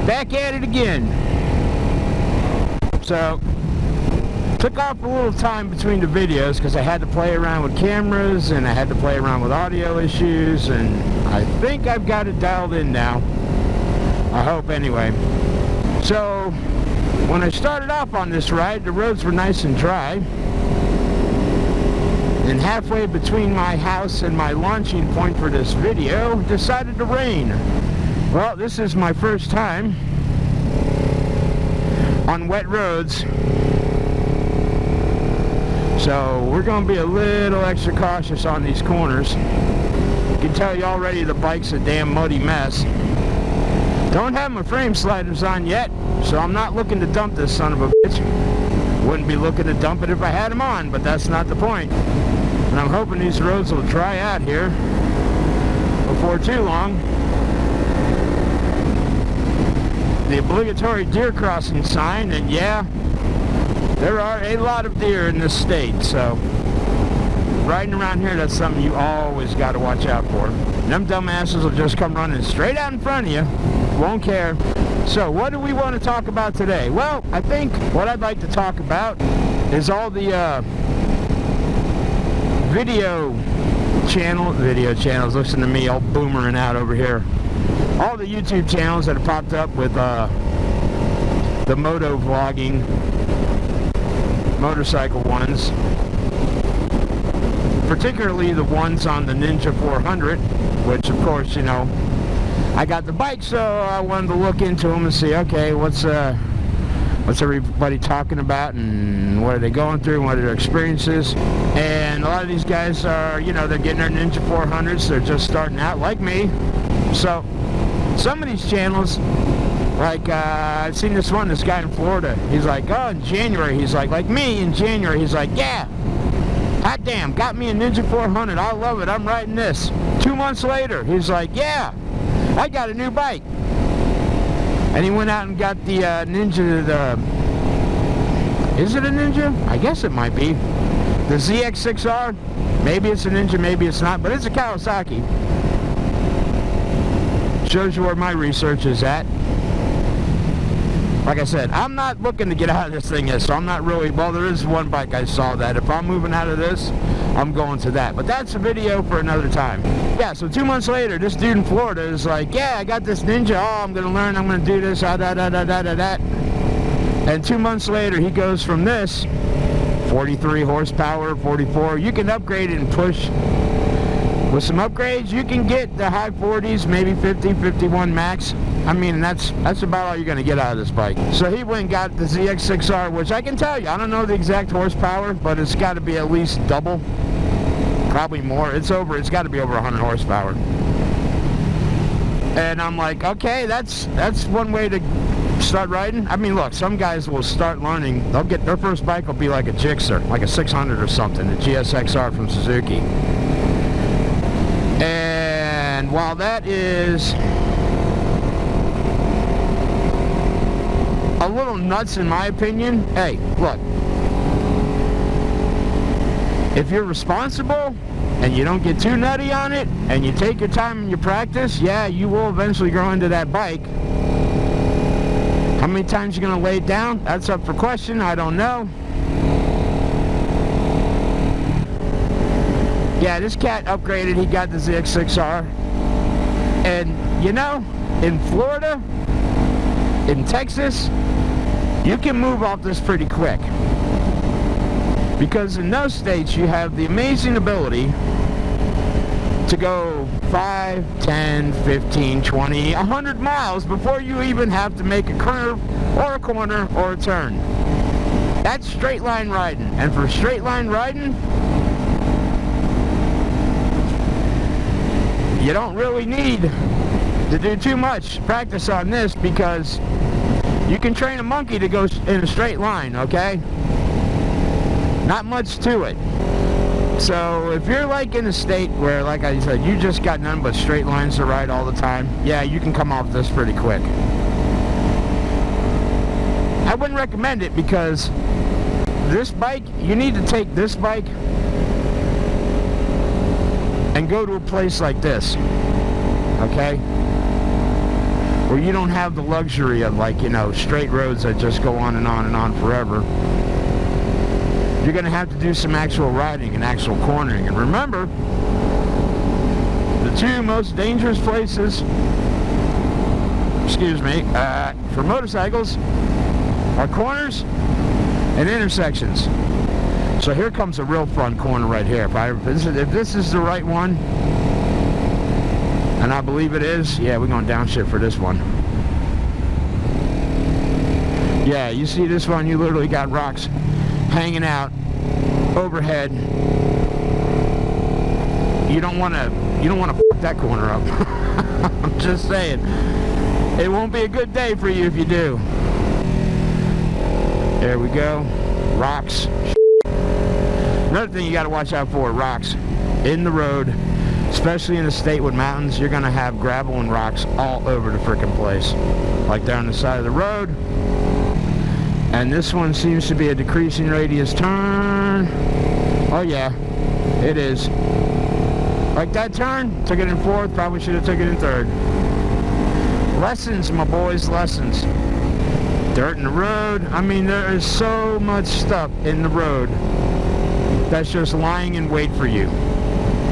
back at it again. So, took off a little time between the videos because I had to play around with cameras and I had to play around with audio issues, and I think I've got it dialed in now. I hope anyway. So, when I started off on this ride, the roads were nice and dry. And halfway between my house and my launching point for this video, it decided to rain. Well, this is my first time on wet roads. So we're going to be a little extra cautious on these corners. You can tell you already the bike's a damn muddy mess. Don't have my frame sliders on yet, so I'm not looking to dump this son of a bitch. Wouldn't be looking to dump it if I had them on, but that's not the point. And I'm hoping these roads will dry out here before too long. The obligatory deer crossing sign, and yeah, there are a lot of deer in this state, so riding around here, that's something you always got to watch out for. And them dumbasses will just come running straight out in front of you, won't care. So what do we want to talk about today? Well, I think what I'd like to talk about is all the video channels, listen to me all boomering out over here. All the YouTube channels that have popped up with the moto vlogging, motorcycle ones, particularly the ones on the Ninja 400, which of course, you know, I got the bike, so I wanted to look into them and see, okay, what's everybody talking about and what are they going through and what are their experiences. And a lot of these guys are, you know, they're getting their Ninja 400s, they're just starting out like me. So some of these channels, like I've seen this guy in Florida, he's like, oh, in January, he's like me in January, he's like, yeah, hot damn, got me a Ninja 400, I love it, I'm riding this. 2 months later, he's like, yeah, I got a new bike. And he went out and got the Ninja, is it a Ninja? I guess it might be. The ZX6R, maybe it's a Ninja, maybe it's not, but it's a Kawasaki. Shows you where my research is at. Like I said, I'm not looking to get out of this thing yet, so I'm not really, well, there is one bike I saw that if I'm moving out of this, I'm going to that. But that's a video for another time. Yeah, so 2 months later, this dude in Florida is like, yeah, I got this Ninja, oh, I'm going to learn, I'm going to do this, And 2 months later, he goes from this, 43 horsepower, 44, you can upgrade it and push. With some upgrades, you can get the high 40s, maybe 50, 51 max. I mean, that's about all you're going to get out of this bike. So he went and got the ZX6R, which I can tell you, I don't know the exact horsepower, but it's got to be at least double, probably more. It's got to be over 100 horsepower. And I'm like, okay, that's one way to start riding. I mean, look, some guys will start learning, they'll get, their first bike will be like a Gixxer, like a 600 or something, a GSXR from Suzuki. And while that is a little nuts in my opinion, hey, look, if you're responsible and you don't get too nutty on it and you take your time and you practice, yeah, you will eventually grow into that bike. How many times you're going to lay it down? That's up for question. I don't know. Yeah, this cat upgraded. He got the ZX6R. And, you know, in Florida, in Texas, you can move off this pretty quick. Because in those states, you have the amazing ability to go 5, 10, 15, 20, 100 miles before you even have to make a curve or a corner or a turn. That's straight line riding. And for straight line riding, you don't really need to do too much practice on this because you can train a monkey to go in a straight line, okay? Not much to it. So if you're like in a state where, like I said, you just got none but straight lines to ride all the time, yeah, you can come off this pretty quick. I wouldn't recommend it because this bike, you need to take this bike and go to a place like this, okay? where you don't have the luxury of, like, you know, straight roads that just go on and on and on forever. You're going to have to do some actual riding and actual cornering. And remember, the two most dangerous places, for motorcycles are corners and intersections. So here comes a real fun corner right here. If this is the right one, and I believe it is, yeah, we're going to downshift for this one. Yeah, you see this one, you literally got rocks hanging out overhead. You don't want to fuck that corner up. I'm just saying. It won't be a good day for you if you do. There we go. Rocks. Another thing you got to watch out for, rocks in the road, especially in a state with mountains. You're going to have gravel and rocks all over the frickin' place, like down the side of the road. And this one seems to be a decreasing radius turn. Oh yeah, it is. Like that turn, took it in fourth, probably should have took it in third. Lessons, my boys, lessons. Dirt in the road. I mean, there is so much stuff in the road that's just lying in wait for you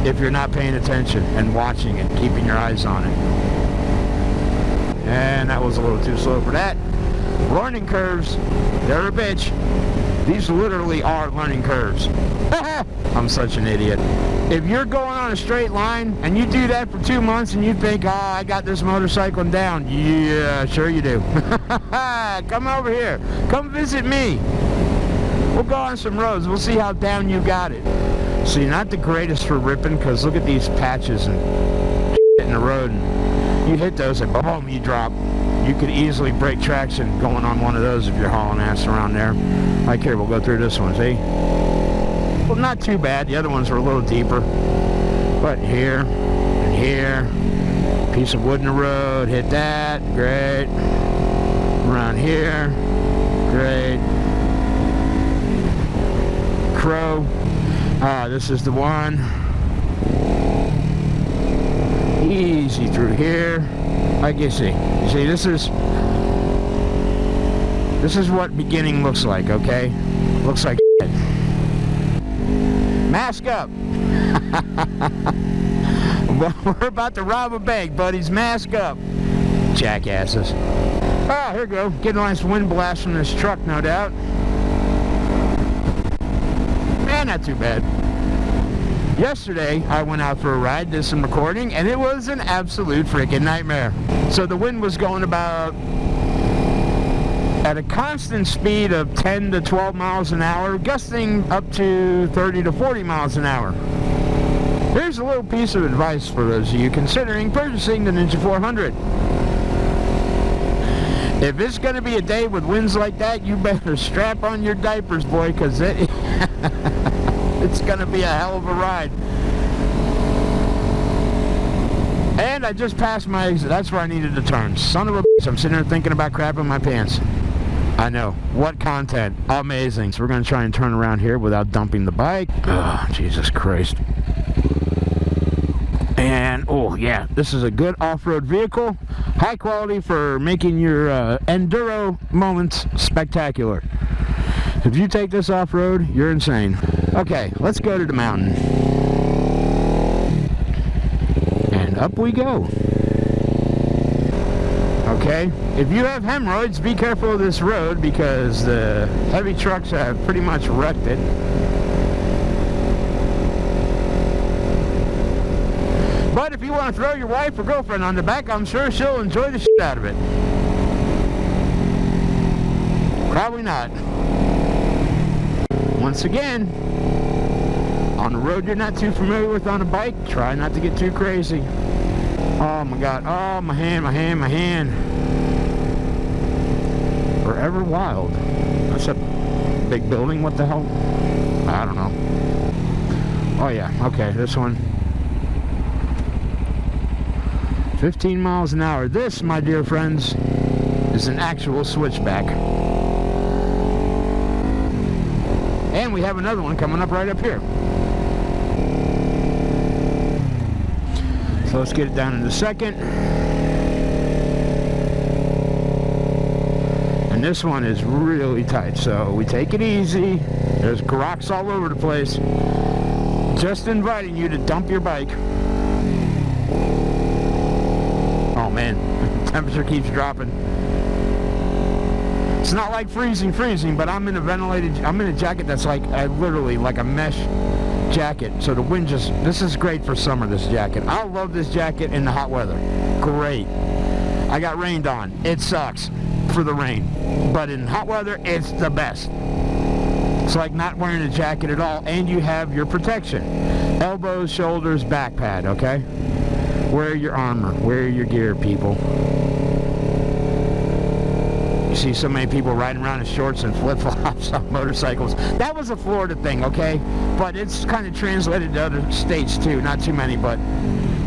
if you're not paying attention and watching it, keeping your eyes on it. And that was a little too slow for that. Learning curves, they're a bitch. These literally are learning curves. I'm such an idiot. If you're going on a straight line and you do that for 2 months and you think, oh, I got this motorcycle down, yeah, sure you do. Come over here. Come visit me. We'll go on some roads. We'll see how down you got it. See, not the greatest for ripping, because look at these patches and in the road. And you hit those and boom, you drop. You could easily break traction going on one of those if you're hauling ass around there. Like here, we'll go through this one, see? Well, not too bad. The other ones were a little deeper. But here and here, piece of wood in the road, hit that, great. Around here, great. Crow, this is the one. Easy through here. Like you see, this is what beginning looks like, okay? Looks like shit. Mask up. Well, we're about to rob a bank, buddies. Mask up. Jackasses. Oh, here we go. Getting a nice wind blast from this truck, no doubt. Man, not too bad. Yesterday, I went out for a ride, did some recording, and it was an absolute freaking nightmare. So the wind was going about at a constant speed of 10 to 12 miles an hour, gusting up to 30 to 40 miles an hour. Here's a little piece of advice for those of you considering purchasing the Ninja 400. If it's going to be a day with winds like that, you better strap on your diapers, boy, because it's going to be a hell of a ride. And I just passed my exit. That's where I needed to turn. Son of a bitch, I'm sitting there thinking about crapping my pants. I know. What content. Amazing. So we're going to try and turn around here without dumping the bike. Oh, Jesus Christ. And, oh, yeah, this is a good off-road vehicle. High quality for making your enduro moments spectacular. If you take this off-road, you're insane. Okay, let's go to the mountain. And up we go. Okay, if you have hemorrhoids, be careful of this road because the heavy trucks have pretty much wrecked it. But if you want to throw your wife or girlfriend on the back, I'm sure she'll enjoy the shit out of it. Probably not. Once again, on a road you're not too familiar with on a bike, try not to get too crazy. Oh my God, oh my hand, my hand, my hand. Forever Wild. That's a big building, what the hell? I don't know. Oh yeah, okay, this one. 15 miles an hour. This, my dear friends, is an actual switchback. And we have another one coming up right up here. So let's get it down in a second. And this one is really tight, so we take it easy. There's rocks all over the place. Just inviting you to dump your bike. Oh man, the temperature keeps dropping. It's not like freezing, but I'm in a jacket that's like literally like a mesh jacket. So the wind this is great for summer, this jacket. I love this jacket in the hot weather. Great. I got rained on. It sucks for the rain. But in hot weather, it's the best. It's like not wearing a jacket at all, and you have your protection. Elbows, shoulders, back pad, okay? Wear your armor. Wear your gear, people. You see so many people riding around in shorts and flip-flops on motorcycles. That was a Florida thing, okay? But it's kind of translated to other states too. Not too many, but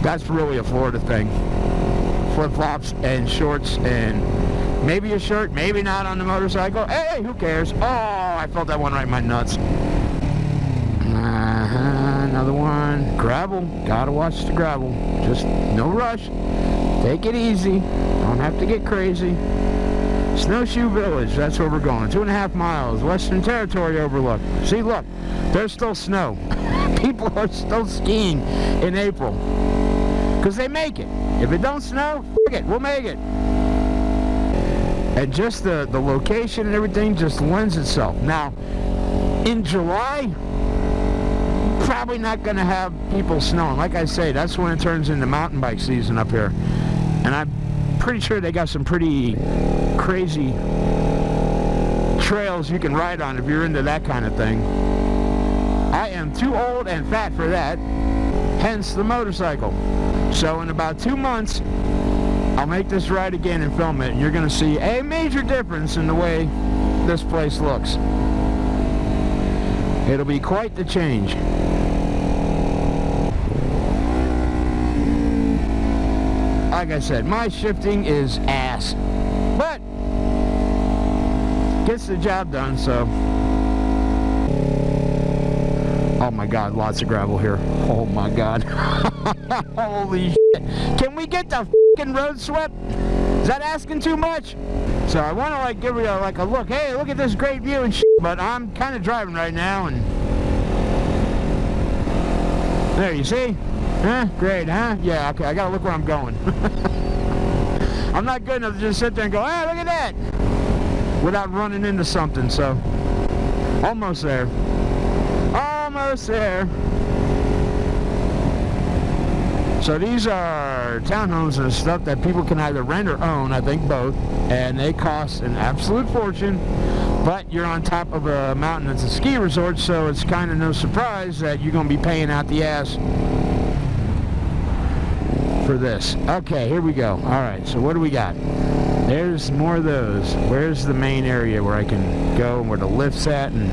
that's really a Florida thing. Flip-flops and shorts and maybe a shirt, maybe not on the motorcycle. Hey, who cares? Oh, I felt that one right in my nuts. Another one. Gravel. Gotta watch the gravel. Just no rush. Take it easy. Don't have to get crazy. Snowshoe Village, that's where we're going. 2.5 miles, Western Territory overlook. See, look, there's still snow. People are still skiing in April. Because they make it. If it don't snow, f*** it, we'll make it. And just the location and everything just lends itself. Now, in July, probably not going to have people snowing. Like I say, that's when it turns into mountain bike season up here. And I'm pretty sure they got some pretty crazy trails you can ride on if you're into that kind of thing. I am too old and fat for that, hence the motorcycle. So in about 2 months, I'll make this ride again and film it, and you're going to see a major difference in the way this place looks. It'll be quite the change. Like I said, my shifting is ass, but gets the job done, so. Oh my God, lots of gravel here. Oh my God. Holy shit. Can we get the f***ing road swept? Is that asking too much? So I want to like give you like a look. Hey, look at this great view and shit, but I'm kind of driving right now, and there, you see? Huh? Great, huh? Yeah, okay, I gotta look where I'm going. I'm not good enough to just sit there and go, ah, look at that, without running into something, so. Almost there. Almost there. So these are townhomes and stuff that people can either rent or own, I think both, and they cost an absolute fortune. But you're on top of a mountain that's a ski resort, so it's kind of no surprise that you're going to be paying out the ass for this. Okay, here we go. Alright, so what do we got? There's more of those. Where's the main area where I can go and where the lift's at? And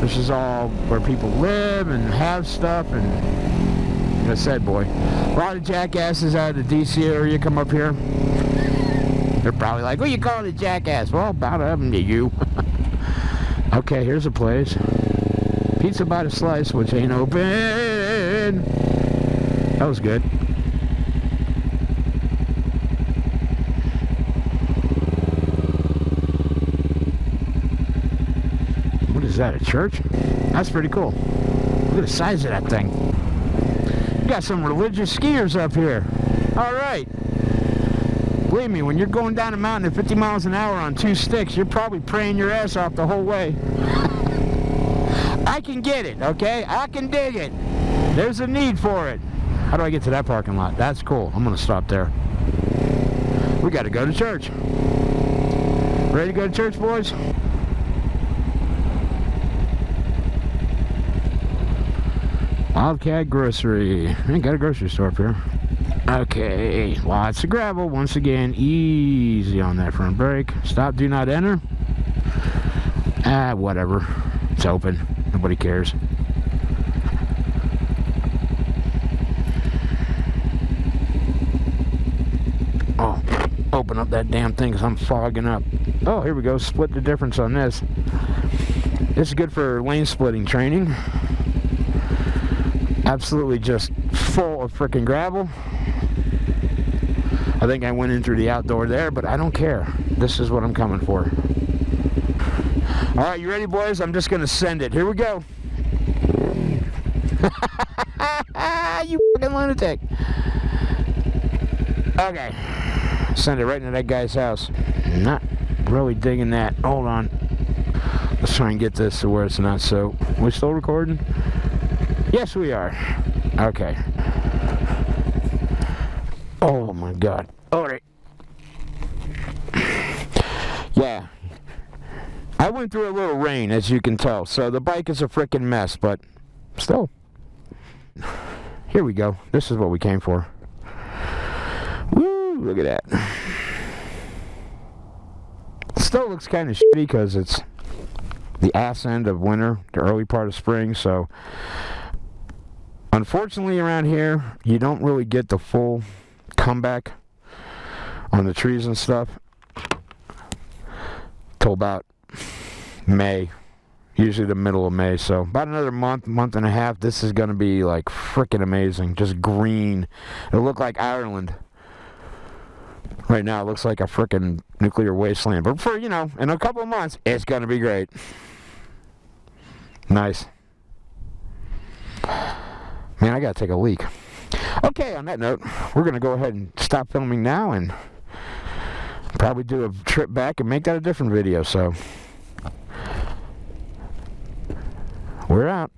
this is all where people live and have stuff. And like I said, boy, a lot of jackasses out of the DC area come up here. They're probably like, what you calling a jackass? Well, about them to you. Okay, here's a place. Pizza by the slice, which ain't open. That was good. What is that, a church? That's pretty cool. Look at the size of that thing. You got some religious skiers up here. All right. Believe me, when you're going down a mountain at 50 miles an hour on 2 sticks, you're probably praying your ass off the whole way. I can get it, okay? I can dig it. There's a need for it. How do I get to that parking lot? That's cool. I'm going to stop there. We got to go to church. Ready to go to church, boys? Wildcat Grocery. I ain't got a grocery store up here. Okay, lots of gravel. Once again, easy on that front brake. Stop, do not enter. Whatever. It's open. Nobody cares. Oh, open up that damn thing because I'm fogging up. Oh, here we go. Split the difference on this. This is good for lane splitting training. Absolutely just full of freaking gravel. I think I went in through the outdoor there, but I don't care. This is what I'm coming for. All right, you ready, boys? I'm just going to send it. Here we go. You fucking lunatic. Okay. Send it right into that guy's house. Not really digging that. Hold on. Let's try and get this to where it's not so... We still recording? Yes, we are. Okay. Oh, my God. All right. Yeah. I went through a little rain, as you can tell, so the bike is a frickin' mess, but still. Here we go. This is what we came for. Woo, look at that. Still looks kind of shitty because it's the ass end of winter, the early part of spring, so unfortunately around here, you don't really get the full comeback on the trees and stuff till about May, usually the middle of May. So about another month and a half, this is going to be like freaking amazing. Just green. It'll look like Ireland. Right now it looks like a freaking nuclear wasteland. But for, you know, in a couple of months, it's going to be great. Nice. Man, I got to take a leak. Okay, on that note, we're going to go ahead and stop filming now and probably do a trip back and make that a different video. So we're out.